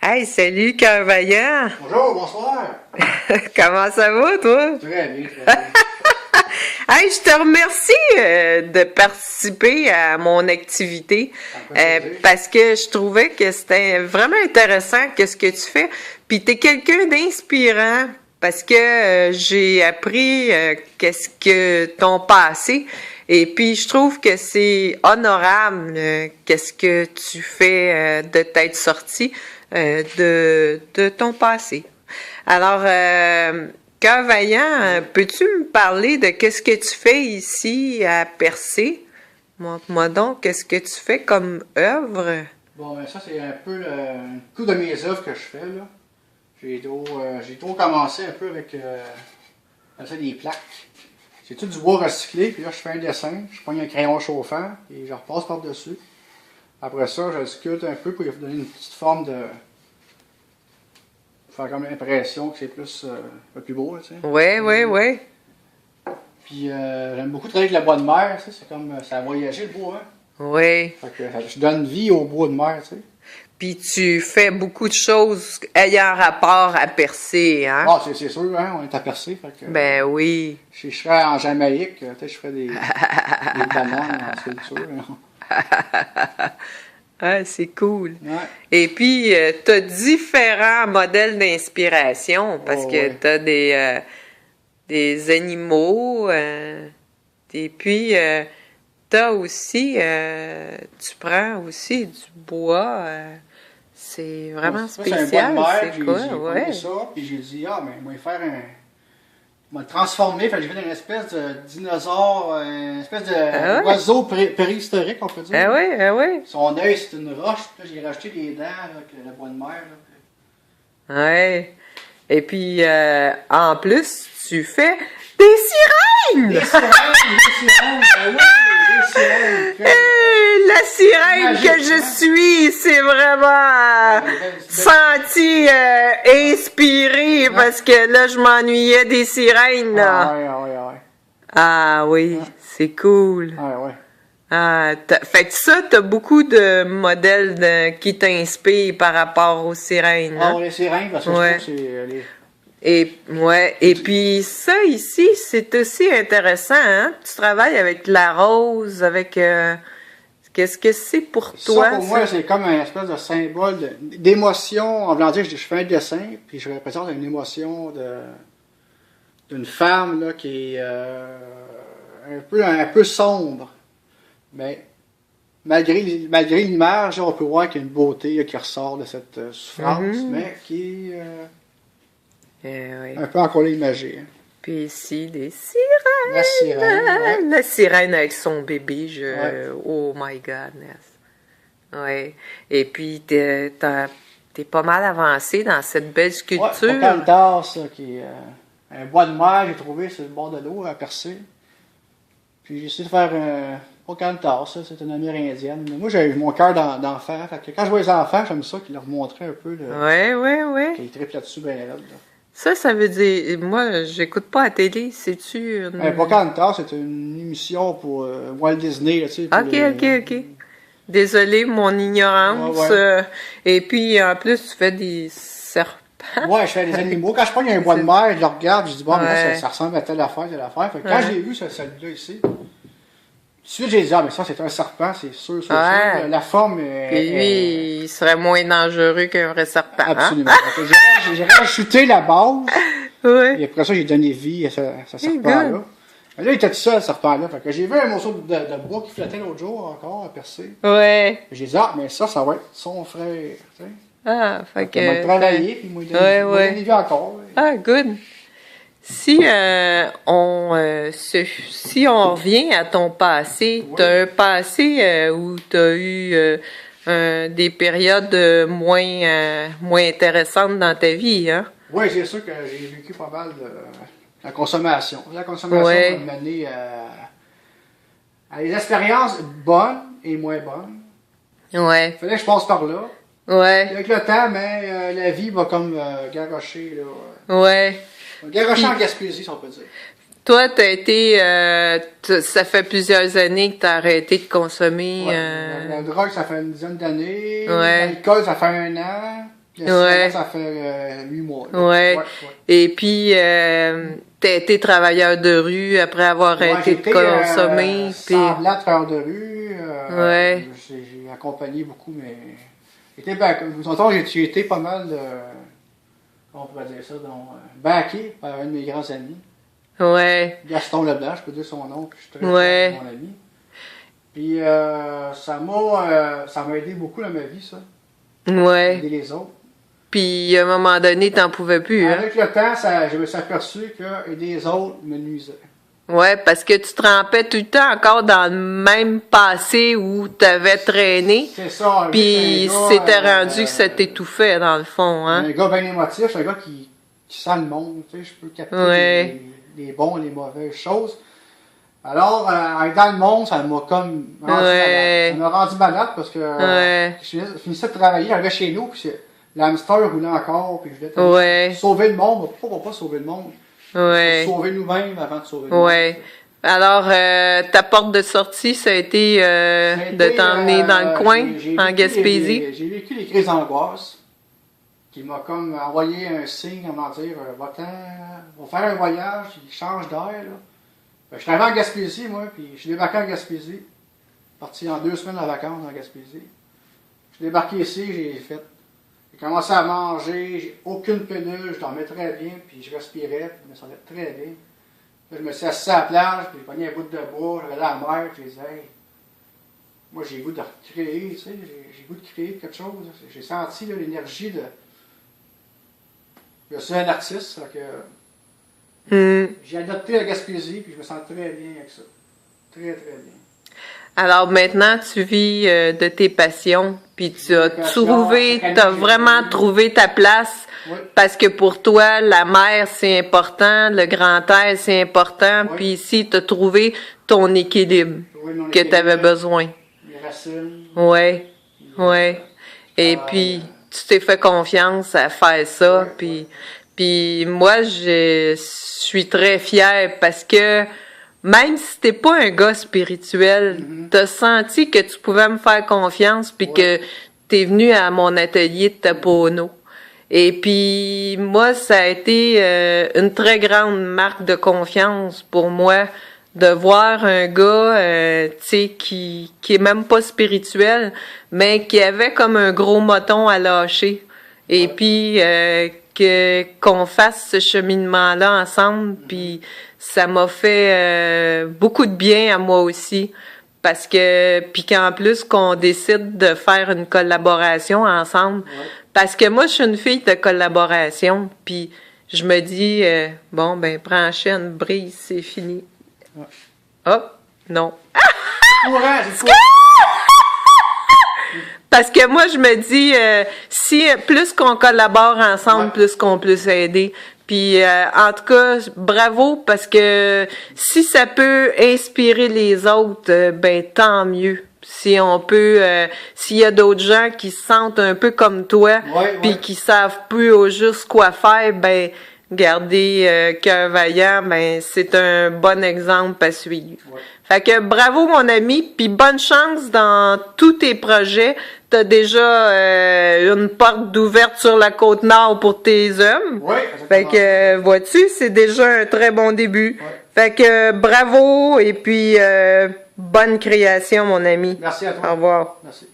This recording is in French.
Hey, salut, Cœur Vaillant! Bonjour, bonsoir! Comment ça va, toi? Très bien, très bien. Hey, je te remercie de participer à mon activité parce que je trouvais que c'était vraiment intéressant ce que tu fais. Puis t'es quelqu'un d'inspirant parce que j'ai appris qu'est-ce que ton passé. Et puis je trouve que c'est honorable qu'est-ce que tu fais de t'être sorti de ton passé. Alors, Cœur Vaillant, peux-tu me parler de qu'est-ce que tu fais ici à Percé? Montre-moi donc qu'est-ce que tu fais comme œuvre. Bon, ben ça, c'est un peu le coup de mes œuvres que je fais, là. J'ai trop commencé un peu avec ça, des plaques. C'est tout du bois recyclé, puis là, je fais un dessin, je prends un crayon chauffant, et je repasse par-dessus. Après ça, je le sculpte un peu pour lui donner une petite forme de... faire comme l'impression que c'est plus, un peu plus beau, tu sais. Ouais. Puis j'aime beaucoup travailler avec le bois de mer, tu sais, c'est comme, ça a voyagé le bois, hein. Ouais. Fait que je donne vie au bois de mer, tu sais. Puis tu fais beaucoup de choses ayant rapport à Percé, hein? Ah, c'est sûr, hein, on est à Percé, fait que... Ben oui. Si je serais en Jamaïque, peut-être je ferais des bananes en sculpture. Ah, c'est cool. Ouais. Et puis, tu as différents modèles d'inspiration parce que ouais. tu as des animaux. Et puis, tu as aussi, tu prends aussi du bois. C'est vraiment Ça, spécial. c'est un bois de mer, C'est quoi? j'ai Ouais. pris ça, puis j'ai dit, ah, ben, moi, faire un... Je vais le transformer, fait que j'ai fait une espèce de dinosaure, une espèce d'oiseau préhistorique, on peut dire. Ah ouais. Son œil, c'est une roche, puis là, j'ai rajouté des dents, là, avec le bois de mer, là. Ouais. Et puis, en plus, tu fais des sirènes! Des sirènes, ben oui, des sirènes. Hey, la sirène Magique, que je hein? suis, c'est vraiment senti inspiré parce que là, je m'ennuyais des sirènes. Là. Ouais. Ah oui, c'est cool. Ouais. Ah, fait que ça, t'as beaucoup de modèles qui t'inspirent par rapport aux sirènes. Ah, Hein? les sirènes, parce que je trouve que c'est... Et puis ça ici, c'est aussi intéressant, hein? Tu travailles avec la rose, avec qu'est-ce que c'est pour toi? Ça, pour moi, c'est comme un espèce de symbole d'émotion. En voulant dire, je fais un dessin, puis je représente une émotion d'une femme là, qui est un peu sombre. Mais malgré l'image, on peut voir qu'il y a une beauté là, qui ressort de cette souffrance, mais qui est oui. un peu encore imagée. Hein. Puis ici, des sirènes. La sirène, ouais. La sirène avec son bébé. Ouais. Oh my godness. Ouais. Et puis, t'es pas mal avancé dans cette belle sculpture. Ouais, Pocantas, ça, qui est un bois de mer, j'ai trouvé sur le bord de l'eau à Percé. Puis j'ai essayé de faire un Pocantas, ça, c'est une amérindienne. Mais moi, j'ai mon cœur d'enfant. Fait que quand je vois les enfants, j'aime ça qu'ils leur montraient un peu. Ouais. Qu'ils trippent là-dessus, ben là. Ça veut dire, moi, j'écoute pas la télé, c'est-tu Pocahontas, c'est une émission pour Walt Disney, là, tu sais. Ok. Désolée, mon ignorance. Ouais. Et puis, en plus, tu fais des serpents. Ouais, je fais des animaux. Quand je prends un bois de mer, je le regarde, je dis, bon, mais là, ça ressemble à telle affaire. Fait que quand j'ai vu celui-là ici, tout de suite, j'ai dit, ah, mais ça, c'est un serpent, c'est sûr. La forme est... Puis lui, il serait moins dangereux qu'un vrai serpent. Absolument. Hein? J'ai rajouté la base. Ouais. Et après ça, j'ai donné vie à ce serpent-là. Mais là, il était tout seul, ce serpent-là. Fait que j'ai vu un morceau de bois qui flottait l'autre jour encore, à Percé. Ouais. J'ai dit, ah, mais ça va être son frère. Tu sais. Ah, fait que... Il m'a travaillé, puis il m'a donné vie encore. Ah, good. Si si on revient à ton passé, t'as un passé où t'as eu des périodes moins intéressantes dans ta vie, hein? Oui, c'est sûr que j'ai vécu pas mal de la consommation. La consommation m'a mené à des expériences bonnes et moins bonnes. Ouais. Il fallait que je passe par là. Ouais. Avec le temps, mais la vie va comme garrocher, là. Ouais. Garrocher en Gaspésie, si on peut dire. Toi, t'as été... ça fait plusieurs années que t'as arrêté de consommer... La drogue, ça fait une dizaine d'années. Ouais. L'alcool, ça fait 1 an. Ouais. Ça fait 8 mois. Ouais. Et puis, t'as été travailleur de rue après avoir arrêté de consommer. Semblant travailleur de rue. Ouais. J'ai accompagné beaucoup, mais... J'ai été pas mal... comment on pourrait dire ça? Donc, backé par un de mes grands amis. Ouais. Gaston Leblanc, je peux dire son nom, puis je suis très ouais. mon ami. Puis ça m'a aidé beaucoup dans ma vie, ça. Ouais. Aider les autres. Puis à un moment donné, t'en pouvais plus, hein? Avec le temps, je me suis aperçu que aider les autres me nuisait. Ouais, parce que tu te trempais tout le temps encore dans le même passé où t'avais traîné. C'est ça. Puis c'était rendu que ça t'étouffait, dans le fond, hein? Un gars bien émotif, c'est un gars qui sent le monde, tu sais, je peux capter les bons et les mauvaises choses. Alors, dans le monde, ça m'a comme rendu malade. Ça m'a rendu malade parce que je finissais de travailler, j'arrivais chez nous, puis l'hamster roulait encore, puis je voulais sauver le monde. Pourquoi on va pas sauver le monde? Sauver nous-mêmes avant de sauver le monde. Alors, ta porte de sortie, ça a été de t'emmener dans le coin, en Gaspésie? J'ai vécu les crises d'angoisse, qui m'a comme envoyé un signe à m'en dire, va-t'en, on va faire un voyage, il change d'air, là. Je suis arrivé en Gaspésie, moi, puis je suis débarqué en Gaspésie. Parti en 2 semaines de vacances en Gaspésie. Je suis débarqué ici, j'ai commencé à manger, j'ai aucune pénurie, je dormais très bien, puis je respirais, puis je me sentais très bien. Là, je me suis assis à la plage, puis j'ai pogné un bout de bois, je regardais la mer, puis je disais, hey, moi j'ai le goût de recréer, tu sais, j'ai le goût de créer quelque chose. J'ai senti l'énergie de... Je suis un artiste, donc... J'ai adopté la Gaspésie, puis je me sens très bien avec ça. Très, très bien. Alors maintenant, tu vis de tes passions, puis tu as vraiment trouvé ta place, parce que pour toi, la mer, c'est important, le grand air, c'est important, puis ici, tu as trouvé ton équilibre que tu avais besoin. Les racines. Et puis, tu t'es fait confiance à faire ça, puis moi, je suis très fière parce que même si t'es pas un gars spirituel, t'as senti que tu pouvais me faire confiance puis que t'es venu à mon atelier de Tapono. Et puis, moi, ça a été une très grande marque de confiance pour moi de voir un gars, tu sais, qui est même pas spirituel, mais qui avait comme un gros moton à lâcher. Et puis, qu'on fasse ce cheminement-là ensemble, puis ça m'a fait beaucoup de bien à moi aussi, parce que, puis qu'en plus qu'on décide de faire une collaboration ensemble, parce que moi je suis une fille de collaboration, puis je me dis, bon ben prends la chaîne, brise, c'est fini. Hop, non. Parce que moi, je me dis, si plus qu'on collabore ensemble, plus qu'on peut s'aider. Puis, en tout cas, bravo, parce que si ça peut inspirer les autres, ben tant mieux. Si on peut, s'il y a d'autres gens qui se sentent un peu comme toi, puis qui savent plus au juste quoi faire, ben garder Cœur Vaillant, ben c'est un bon exemple à suivre. Fait que bravo mon ami, puis bonne chance dans tous tes projets. T'as déjà une porte d'ouverte sur la côte nord pour tes hommes. Fait que vois-tu, c'est déjà un très bon début. Fait que bravo et puis bonne création mon ami. Merci à toi. Au revoir. Merci.